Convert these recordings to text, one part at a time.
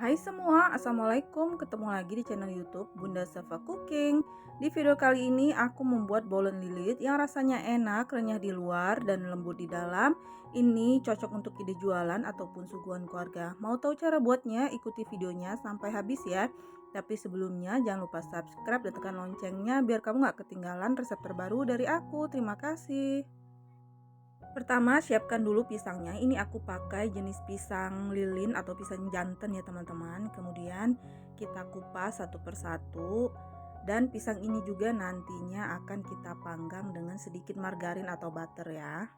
Hai semua, Assalamualaikum. Ketemu lagi di channel YouTube Bunda Safa Cooking. Di video kali ini aku membuat bolen lilit yang rasanya enak, renyah di luar dan lembut di dalam. Ini cocok untuk ide jualan ataupun suguhan keluarga. Mau tahu cara buatnya? Ikuti videonya sampai habis ya. Tapi sebelumnya jangan lupa subscribe dan tekan loncengnya biar kamu gak ketinggalan resep terbaru dari aku. Terima kasih. Pertama, siapkan dulu pisangnya. Ini aku pakai jenis pisang lilin atau pisang jantan ya teman-teman. Kemudian kita kupas satu persatu. Dan pisang ini juga nantinya akan kita panggang dengan sedikit margarin atau butter ya.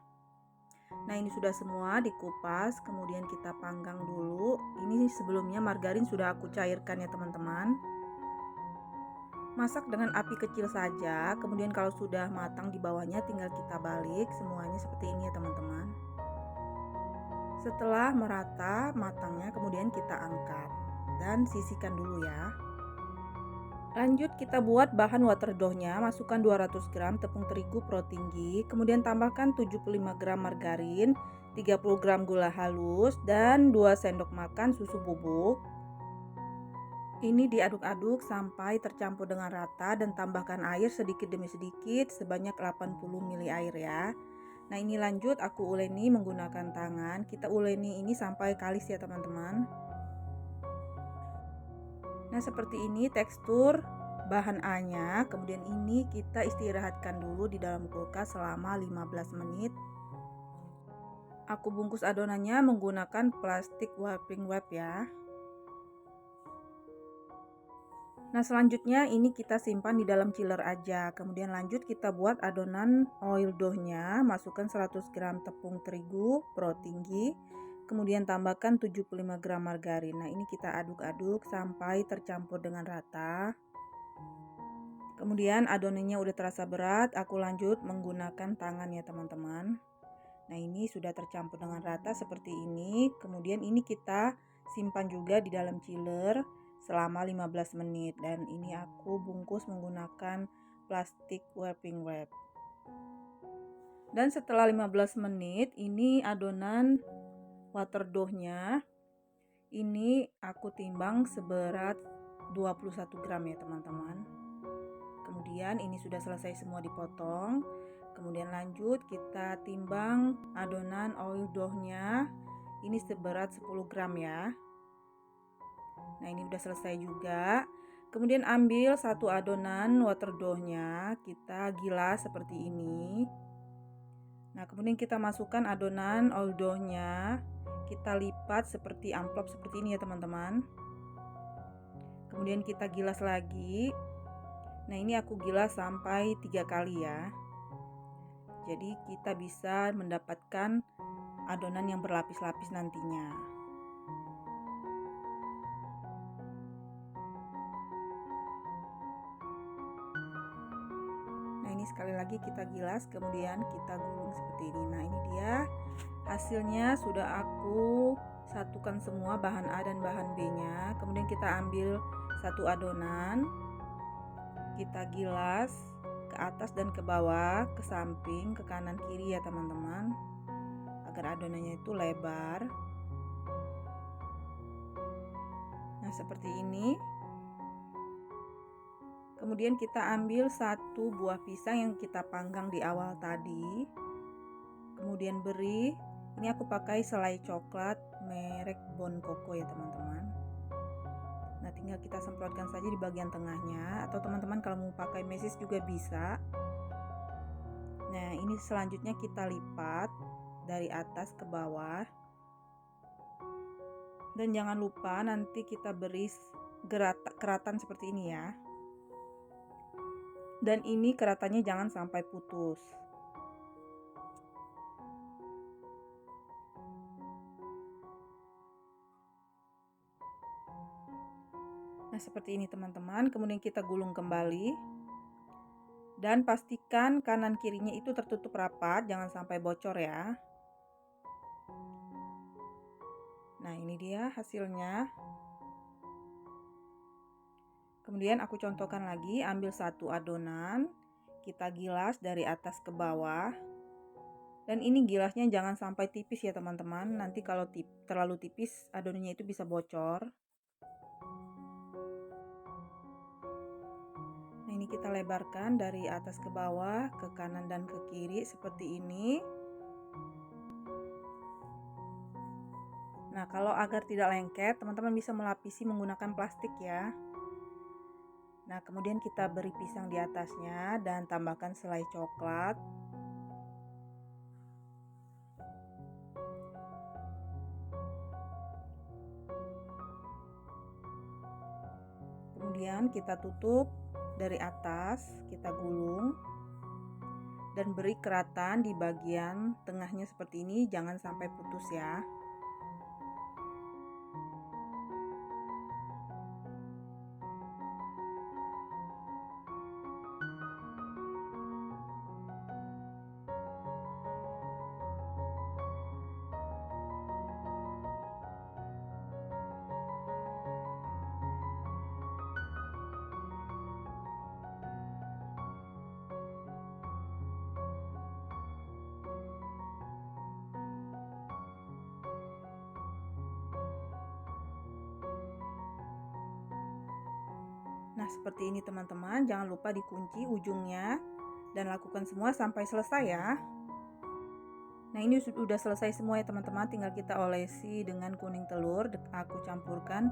Nah, ini sudah semua dikupas, kemudian kita panggang dulu. Ini sebelumnya margarin sudah aku cairkan ya teman-teman. Masak dengan api kecil saja, kemudian kalau sudah matang di bawahnya tinggal kita balik semuanya seperti ini ya teman-teman. Setelah merata matangnya kemudian kita angkat dan sisihkan dulu ya. Lanjut kita buat bahan water dough-nya. Masukkan 200 gram tepung terigu pro tinggi, kemudian tambahkan 75 gram margarin, 30 gram gula halus dan 2 sendok makan susu bubuk. Ini diaduk-aduk sampai tercampur dengan rata dan tambahkan air sedikit demi sedikit sebanyak 80 ml air ya. Nah, ini lanjut aku uleni menggunakan tangan. Kita uleni ini sampai kalis ya teman-teman. Nah, seperti ini tekstur bahan A-nya. Kemudian ini kita istirahatkan dulu di dalam kulkas selama 15 menit. Aku bungkus adonannya menggunakan plastik wrapping wrap ya. Nah, selanjutnya ini kita simpan di dalam chiller aja. Kemudian lanjut kita buat adonan oil dough-nya. Masukkan 100 gram tepung terigu pro tinggi. Kemudian tambahkan 75 gram margarin. Nah, ini kita aduk-aduk sampai tercampur dengan rata. Kemudian adonannya udah terasa berat, aku lanjut menggunakan tangan ya teman-teman. Nah, ini sudah tercampur dengan rata seperti ini. Kemudian ini kita simpan juga di dalam chiller selama 15 menit dan ini aku bungkus menggunakan plastik wrapping wrap. Dan setelah 15 menit ini adonan water dough-nya ini aku timbang seberat 21 gram ya teman-teman. Kemudian ini sudah selesai semua dipotong. Kemudian lanjut kita timbang adonan oil dough-nya ini seberat 10 gram ya. Nah, ini udah selesai juga. Kemudian ambil satu adonan water dough-nya, kita gilas seperti ini. Nah, kemudian kita masukkan adonan oil dough-nya, kita lipat seperti amplop seperti ini ya teman-teman. Kemudian kita gilas lagi. Nah, ini aku gilas sampai 3 kali ya. Jadi kita bisa mendapatkan adonan yang berlapis-lapis nantinya. Nah, ini sekali lagi kita gilas, kemudian kita gulung seperti ini. Nah, ini dia hasilnya, sudah aku satukan semua bahan A dan bahan B-nya. Kemudian kita ambil satu adonan, kita gilas ke atas dan ke bawah, ke samping, ke kanan kiri ya teman-teman, agar adonannya itu lebar. Nah, seperti ini. Kemudian kita ambil satu buah pisang yang kita panggang di awal tadi. Kemudian beri, ini aku pakai selai coklat merek Bon Coco ya teman-teman. Nah, tinggal kita semprotkan saja di bagian tengahnya, atau teman-teman kalau mau pakai mesis juga bisa. Nah, ini selanjutnya kita lipat dari atas ke bawah. Dan jangan lupa nanti kita beri keratan seperti ini ya. Dan ini keratannya jangan sampai putus. Nah, seperti ini teman-teman. Kemudian kita gulung kembali. Dan pastikan kanan kirinya itu tertutup rapat, jangan sampai bocor ya. Nah, ini dia hasilnya. Kemudian aku contohkan lagi, ambil satu adonan, kita gilas dari atas ke bawah. Dan ini gilasnya jangan sampai tipis ya teman-teman. Nanti kalau terlalu tipis adonannya itu bisa bocor. ini kita lebarkan dari atas ke bawah, ke kanan dan ke kiri seperti ini. Nah, kalau agar tidak lengket, teman-teman bisa melapisi menggunakan plastik ya. Nah, kemudian kita beri pisang di atasnya dan tambahkan selai coklat. Kemudian kita tutup dari atas, kita gulung dan beri keratan di bagian tengahnya seperti ini, jangan sampai putus ya. Nah, seperti ini teman-teman, jangan lupa dikunci ujungnya dan lakukan semua sampai selesai ya. Nah, ini sudah selesai semua ya teman-teman, tinggal kita olesi dengan kuning telur. Aku campurkan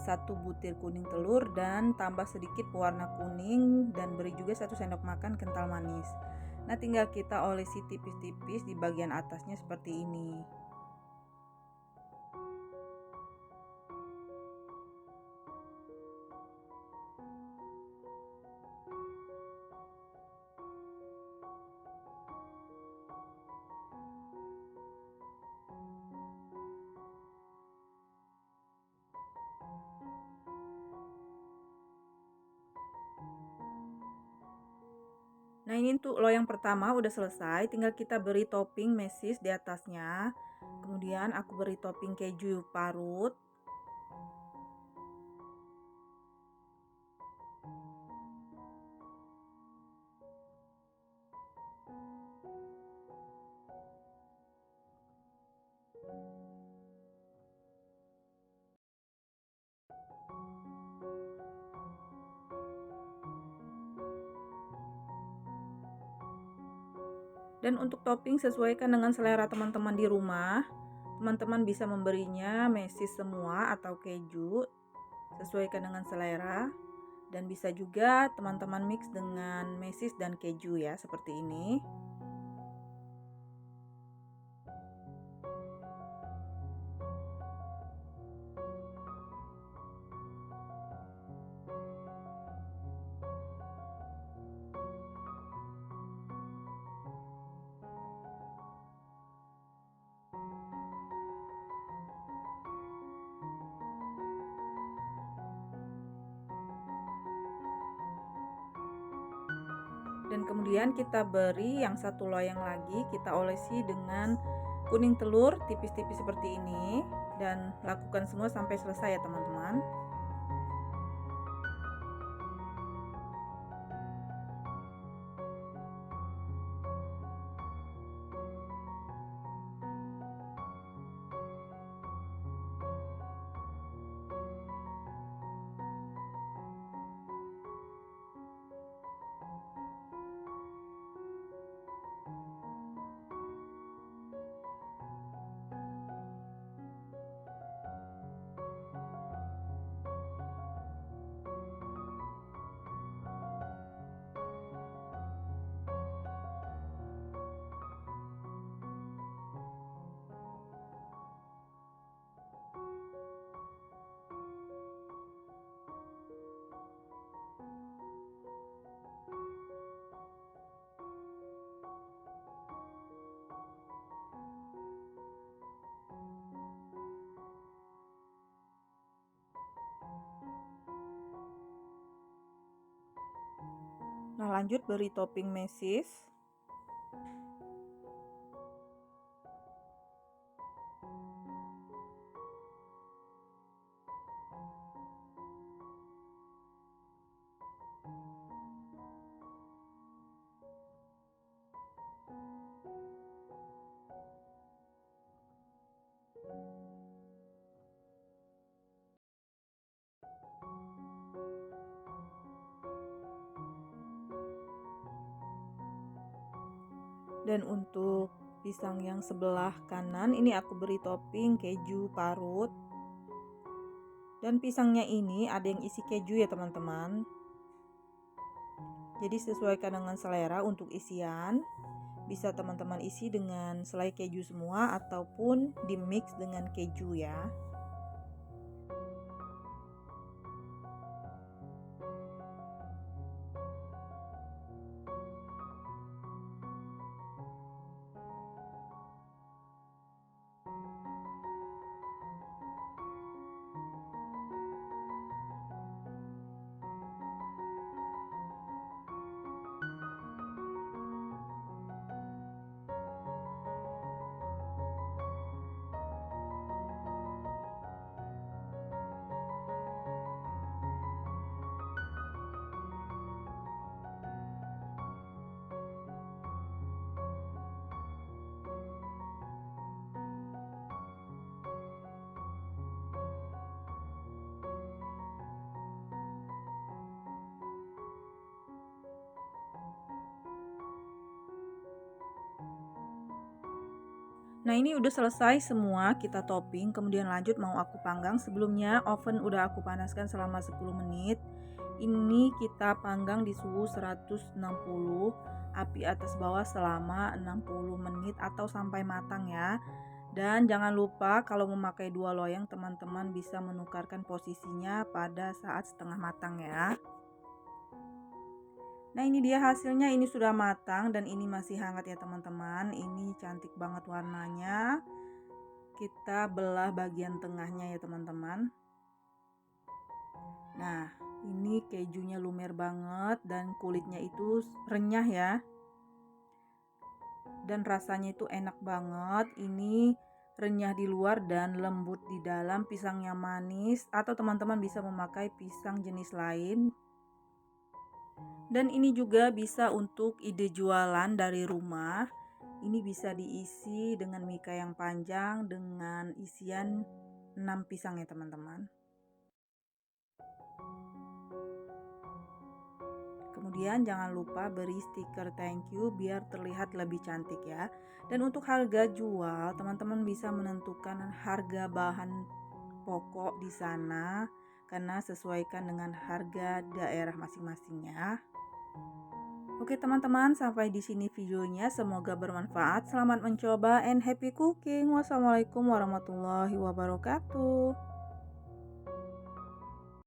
1 butir kuning telur dan tambah sedikit pewarna kuning dan beri juga 1 sendok makan kental manis. Nah, tinggal kita olesi tipis-tipis di bagian atasnya seperti ini. Nah, ini untuk loyang pertama udah selesai, tinggal kita beri topping mesis di atasnya. Kemudian aku beri topping keju parut. Dan untuk topping sesuaikan dengan selera teman-teman di rumah. Teman-teman bisa memberinya mesis semua atau keju, sesuaikan dengan selera. Dan bisa juga teman-teman mix dengan mesis dan keju ya, seperti ini. Dan kemudian kita beri yang satu loyang lagi, kita olesi dengan kuning telur tipis-tipis seperti ini dan lakukan semua sampai selesai ya teman-teman. Nah, lanjut beri topping mesis. Dan untuk pisang yang sebelah kanan ini aku beri topping keju parut. Dan pisangnya ini ada yang isi keju ya teman-teman. Jadi sesuaikan dengan selera untuk isian. Bisa teman-teman isi dengan selai keju semua ataupun di mix dengan keju ya. Nah ini udah selesai semua kita topping, kemudian lanjut mau aku panggang. Sebelumnya oven udah aku panaskan selama 10 menit. Ini kita panggang di suhu 160, api atas bawah selama 60 menit atau sampai matang ya. Dan jangan lupa kalau memakai dua loyang teman-teman bisa menukarkan posisinya pada saat setengah matang ya. Nah ini dia hasilnya, ini sudah matang dan ini masih hangat ya teman-teman. Ini cantik banget warnanya. Kita belah bagian tengahnya ya teman-teman. Nah ini kejunya lumer banget dan kulitnya itu renyah ya. Dan rasanya itu enak banget. Ini renyah di luar dan lembut di dalam. Pisangnya manis atau teman-teman bisa memakai pisang jenis lain. Dan ini juga bisa untuk ide jualan dari rumah. Ini bisa diisi dengan mika yang panjang dengan isian 6 pisang ya teman-teman. Kemudian jangan lupa beri stiker thank you biar terlihat lebih cantik ya. Dan untuk harga jual, teman-teman bisa menentukan harga bahan pokok di sana karena sesuaikan dengan harga daerah masing-masingnya. Oke teman-teman, sampai di sini videonya. Semoga bermanfaat. Selamat mencoba and happy cooking. Wassalamualaikum warahmatullahi wabarakatuh.